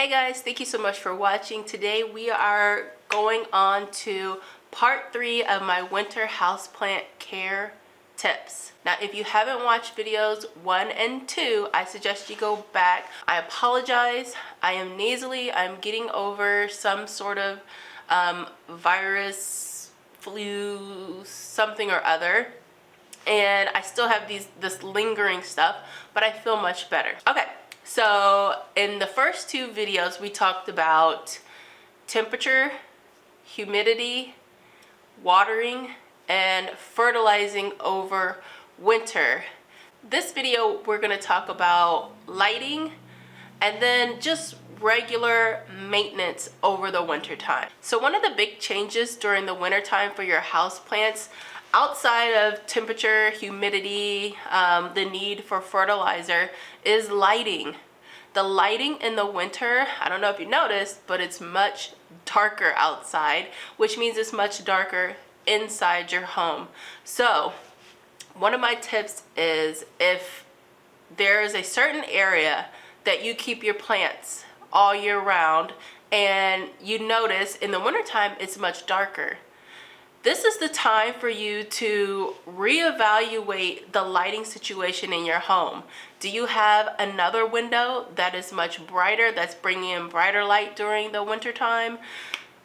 Hey guys, thank you so much for watching. Today we are going on to part 3 of my winter houseplant care tips. Now if you haven't watched videos 1 and 2, I suggest you go back. I apologize, I am nasally. I'm getting over some sort of virus, flu, something or other. And I still have this lingering stuff, but I feel much better. Okay. So in the first 2 videos, we talked about temperature, humidity, watering, and fertilizing over winter. This video, we're gonna talk about lighting and then just regular maintenance over the winter time. So one of the big changes during the winter time for your house plants, outside of temperature, humidity, the need for fertilizer, is lighting. The lighting in the winter, I don't know if you noticed, but it's much darker outside, which means it's much darker inside your home. So one of my tips is, if there is a certain area that you keep your plants all year round and you notice in the wintertime it's much darker, this is the time for you to reevaluate the lighting situation in your home. Do you have another window that is much brighter, that's bringing in brighter light during the winter time?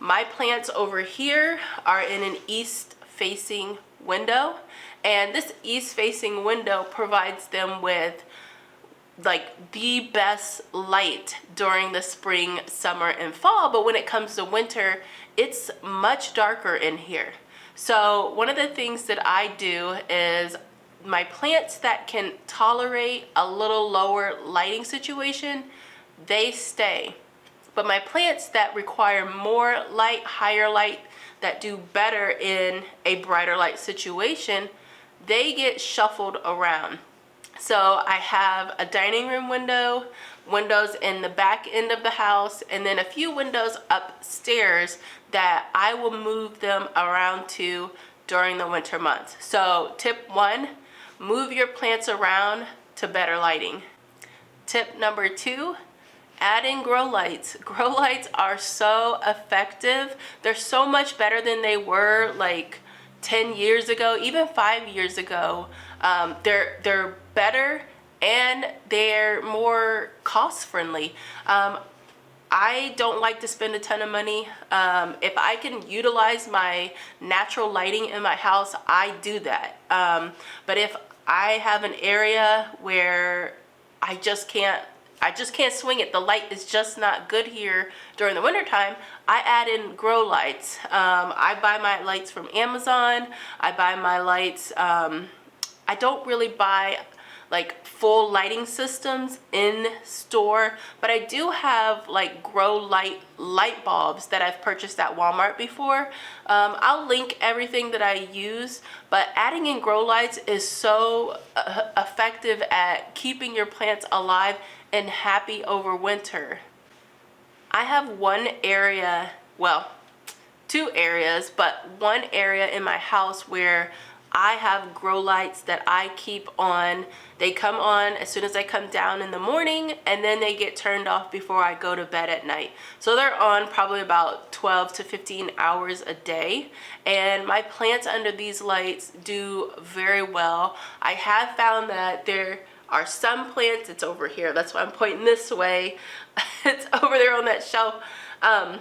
My plants over here are in an east-facing window, and this east-facing window provides them with like the best light during the spring, summer, and fall. But when it comes to winter, it's much darker in here. So one of the things that I do is, my plants that can tolerate a little lower lighting situation, they stay. But my plants that require more light, higher light, that do better in a brighter light situation, they get shuffled around. So I have a dining room window, windows in the back end of the house, and then a few windows upstairs that I will move them around to during the winter months. So tip 1, move your plants around to better lighting. Tip number 2, add in grow lights. Grow lights are so effective. They're so much better than they were like 10 years ago, even 5 years ago. They're better and they're more cost friendly. I don't like to spend a ton of money. If I can utilize my natural lighting in my house, I do that. But if I have an area where I just can't swing it, the light is just not good here during the winter time, I add in grow lights. I buy my lights from Amazon. I buy my lights, I don't really buy like full lighting systems in store, but I do have like grow light bulbs that I've purchased at Walmart before. I'll link everything that I use, but adding in grow lights is so effective at keeping your plants alive and happy over winter. I have one area, well, 2 areas, but one area in my house where I have grow lights that I keep on. They come on as soon as I come down in the morning, and then they get turned off before I go to bed at night. So they're on probably about 12 to 15 hours a day, and my plants under these lights do very well. I have found that there are some plants, it's over here, that's why I'm pointing this way. It's over there on that shelf. I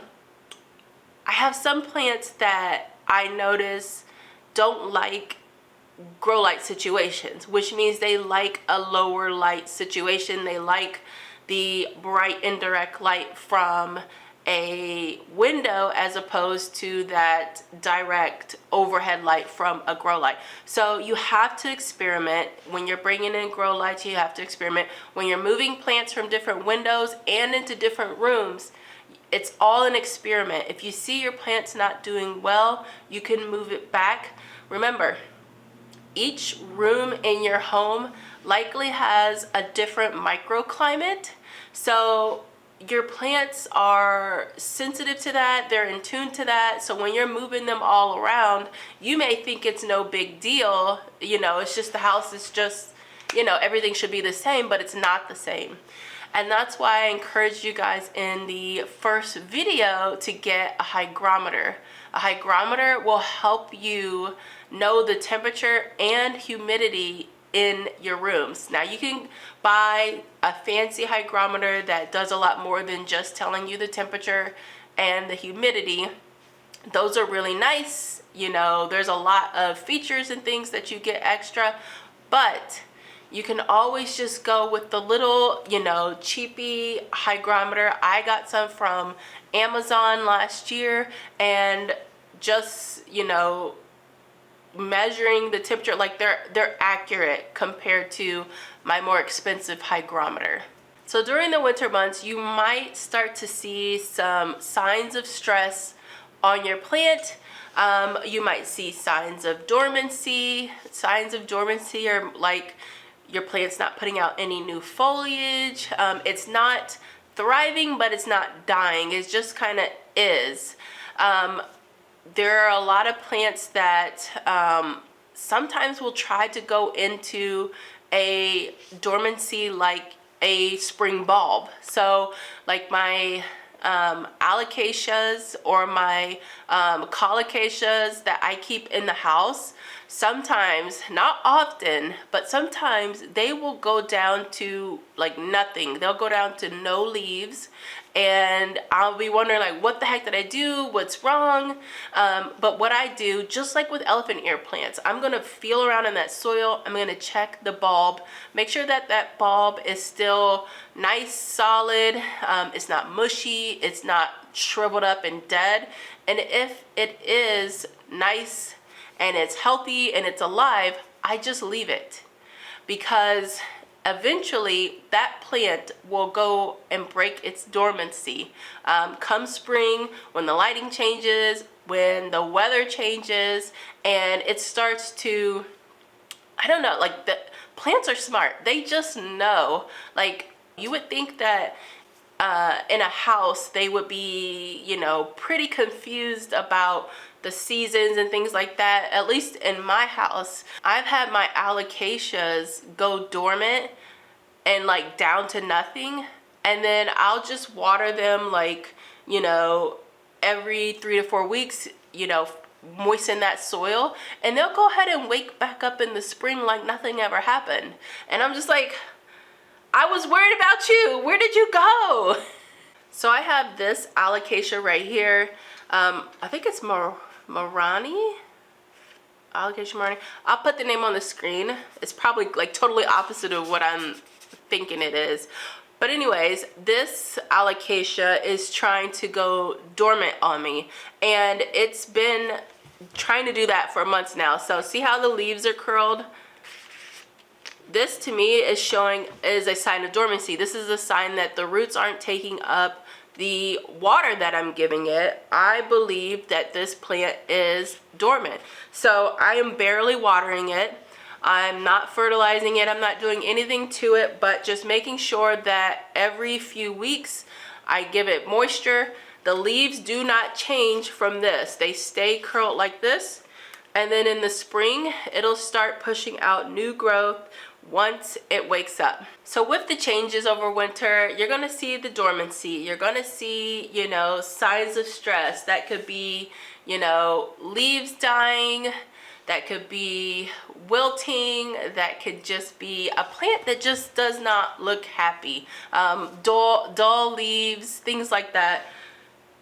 have some plants that I notice don't like grow light situations, which means they like a lower light situation. They like the bright indirect light from a window as opposed to that direct overhead light from a grow light. So you have to experiment when you're bringing in grow lights. You have to experiment when you're moving plants from different windows and into different rooms. It's all an experiment. If you see your plants not doing well, you can move it back. Remember, each room in your home likely has a different microclimate. So your plants are sensitive to that, they're in tune to that. So when you're moving them all around, you may think it's no big deal. You know, it's just the house is just, you know, everything should be the same, but it's not the same. And that's why I encouraged you guys in the first video to get a hygrometer. A hygrometer will help you know the temperature and humidity in your rooms. Now you can buy a fancy hygrometer that does a lot more than just telling you the temperature and the humidity. Those are really nice. You know, there's a lot of features and things that you get extra, but you can always just go with the little, you know, cheapy hygrometer. I got some from Amazon last year, and just, you know, measuring the temperature, like they're accurate compared to my more expensive hygrometer. So during the winter months, you might start to see some signs of stress on your plant. You might see signs of dormancy. Signs of dormancy are like your plant's not putting out any new foliage. It's not thriving, but it's not dying. It just kind of is. There are a lot of plants that sometimes will try to go into a dormancy like a spring bulb. So like my alocasias or my colocasias that I keep in the house, sometimes, not often, but sometimes they will go down to like nothing. They'll go down to no leaves, and I'll be wondering like, what the heck did I do? What's wrong? But what I do, just like with elephant ear plants, I'm gonna feel around in that soil. I'm gonna check the bulb, make sure that that bulb is still nice, solid. It's not mushy, it's not shriveled up and dead. And if it is nice and it's healthy and it's alive, I just leave it, because eventually that plant will go and break its dormancy. Come spring, when the lighting changes, when the weather changes, and it starts to, I don't know, like the plants are smart. They just know. Like, you would think that in a house they would be, you know, pretty confused about the seasons and things like that. At least in my house, I've had my alocasias go dormant and like down to nothing, and then I'll just water them like, you know, every 3 to 4 weeks, you know, moisten that soil, and they'll go ahead and wake back up in the spring like nothing ever happened. And I'm just like, I was worried about you. Where did you go? So I have this alocasia right here. I think it's Marani. Alocasia Marani. I'll put the name on the screen. It's probably like totally opposite of what I'm thinking it is. But anyways, this alocasia is trying to go dormant on me, and it's been trying to do that for months now. So see how the leaves are curled? This to me is a sign of dormancy. This is a sign that the roots aren't taking up the water that I'm giving it. I believe that this plant is dormant. So I am barely watering it. I'm not fertilizing it. I'm not doing anything to it, but just making sure that every few weeks I give it moisture. The leaves do not change from this. They stay curled like this. And then in the spring, it'll start pushing out new growth once it wakes up. So with the changes over winter, you're gonna see the dormancy. You're gonna see, you know, signs of stress. That could be, you know, leaves dying. That could be wilting. That could just be a plant that just does not look happy. Dull leaves, things like that.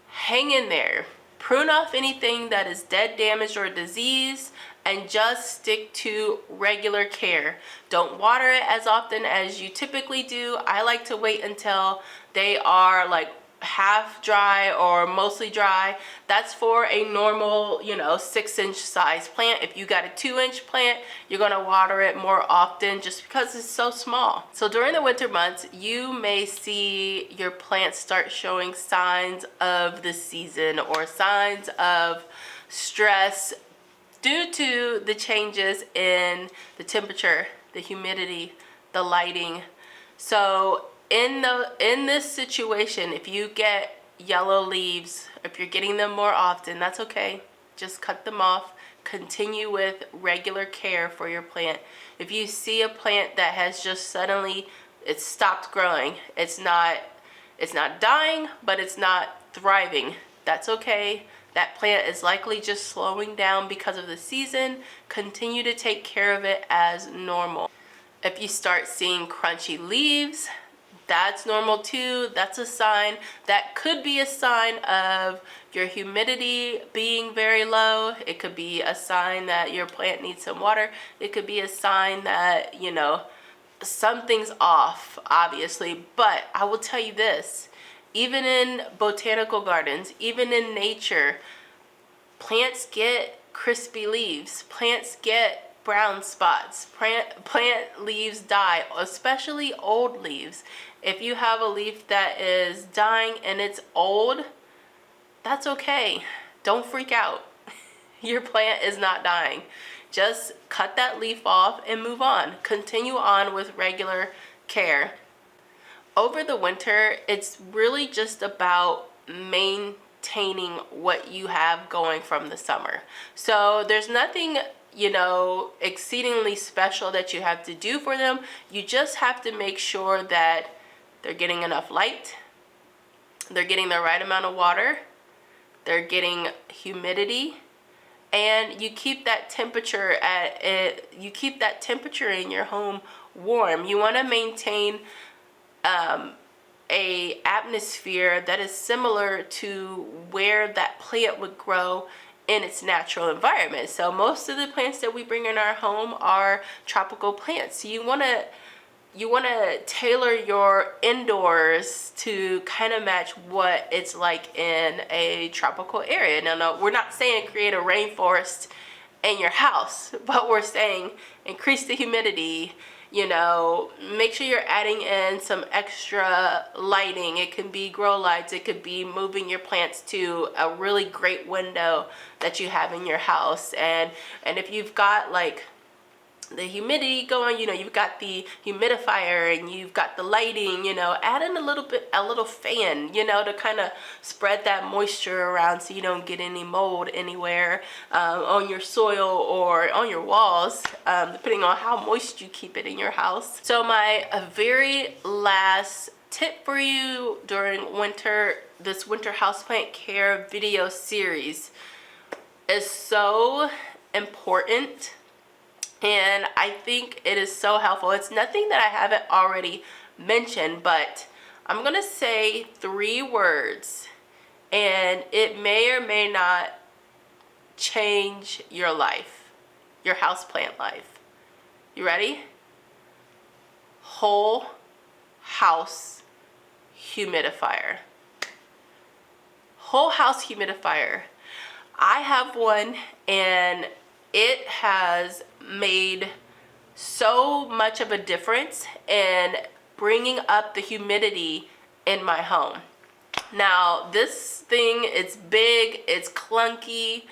Hang in there. Prune off anything that is dead, damaged, or diseased, and just stick to regular care. Don't water it as often as you typically do. I like to wait until they are like half dry or mostly dry. That's for a normal, you know, 6-inch size plant. If you got a 2-inch plant, you're gonna water it more often just because it's so small. So during the winter months, you may see your plants start showing signs of the season or signs of stress due to the changes in the temperature, the humidity, the lighting. So in this situation, if you get yellow leaves, if you're getting them more often, that's okay. Just cut them off. Continue with regular care for your plant. If you see a plant that has just suddenly It's stopped growing. It's not dying, but it's not thriving. That's okay. That plant is likely just slowing down because of the season. Continue to take care of it as normal. If you start seeing crunchy leaves, that's normal too. That's a sign. That could be a sign of your humidity being very low. It could be a sign that your plant needs some water. It could be a sign that, you know, something's off, obviously. But I will tell you this, even in botanical gardens, even in nature, plants get crispy leaves. Plants get brown spots. Plant leaves die, especially old leaves. If you have a leaf that is dying and it's old, that's okay. Don't freak out. Your plant is not dying. Just cut that leaf off and move on. Continue on with regular care. Over the winter, it's really just about maintaining what you have going from the summer. So there's nothing, you know, exceedingly special that you have to do for them. You just have to make sure that they're getting enough light, they're getting the right amount of water, they're getting humidity, and you keep that temperature in your home warm. You want to maintain a atmosphere that is similar to where that plant would grow in its natural environment. So most of the plants that we bring in our home are tropical plants. So you want to tailor your indoors to kind of match what it's like in a tropical area. Now, no, we're not saying create a rainforest in your house, but we're saying increase the humidity, you know, make sure you're adding in some extra lighting. It can be grow lights, it could be moving your plants to a really great window that you have in your house. And if you've got like the humidity going, you know, you've got the humidifier and you've got the lighting, you know, add in a little fan, you know, to kind of spread that moisture around so you don't get any mold anywhere on your soil or on your walls, depending on how moist you keep it in your house. So my very last tip for you during winter, this winter houseplant care video series is so important. And I think it is so helpful. It's nothing that I haven't already mentioned, but I'm gonna say 3 words and it may or may not change your life, your houseplant life. You ready? Whole house humidifier. Whole house humidifier. I have one and it has made so much of a difference in bringing up the humidity in my home. Now this thing, it's big, it's clunky,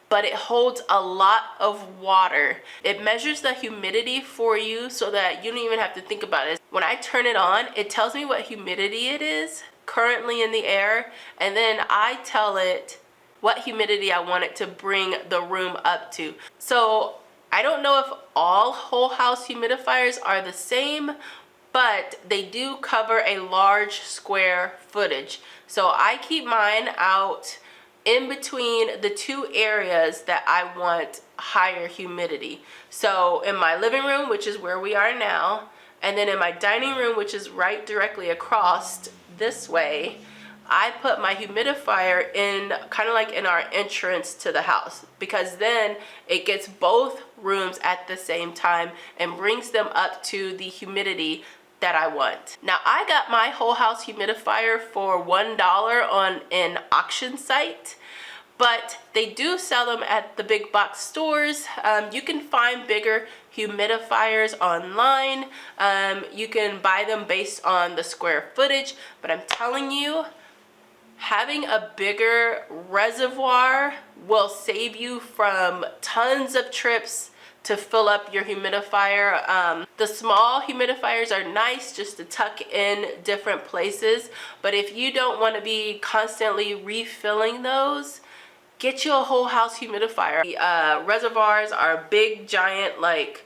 but it holds a lot of water. It measures the humidity for you so that you don't even have to think about it. When I turn it on, it tells me what humidity it is currently in the air, and then I tell it what humidity I want it to bring the room up to. So I don't know if all whole house humidifiers are the same, but they do cover a large square footage. So I keep mine out in between the 2 areas that I want higher humidity. So in my living room, which is where we are now, and then in my dining room, which is right directly across this way, I put my humidifier in kind of like in our entrance to the house, because then it gets both rooms at the same time and brings them up to the humidity that I want. Now I got my whole house humidifier for $1 on an auction site, but they do sell them at the big box stores. You can find bigger humidifiers online. You can buy them based on the square footage, but I'm telling you, having a bigger reservoir will save you from tons of trips to fill up your humidifier. The small humidifiers are nice just to tuck in different places, but if you don't want to be constantly refilling those, get you a whole house humidifier. Reservoirs are big, giant, like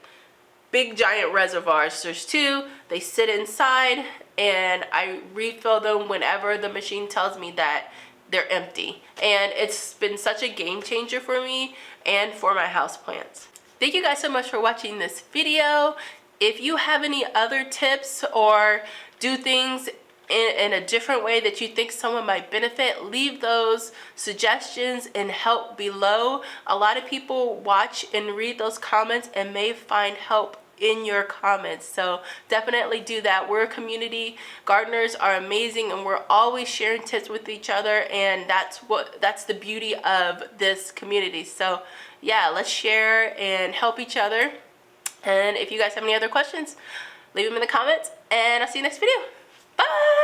big giant reservoirs. There's 2, they sit inside, and I refill them whenever the machine tells me that they're empty. And it's been such a game changer for me and for my houseplants. Thank you guys so much for watching this video. If you have any other tips or do things in a different way that you think someone might benefit, leave those suggestions and help below. A lot of people watch and read those comments and may find help in your comments, so definitely do that. We're a community. Gardeners are amazing, and we're always sharing tips with each other, and that's the beauty of this community. So yeah, let's share and help each other. And if you guys have any other questions, leave them in the comments, and I'll see you next video. Bye.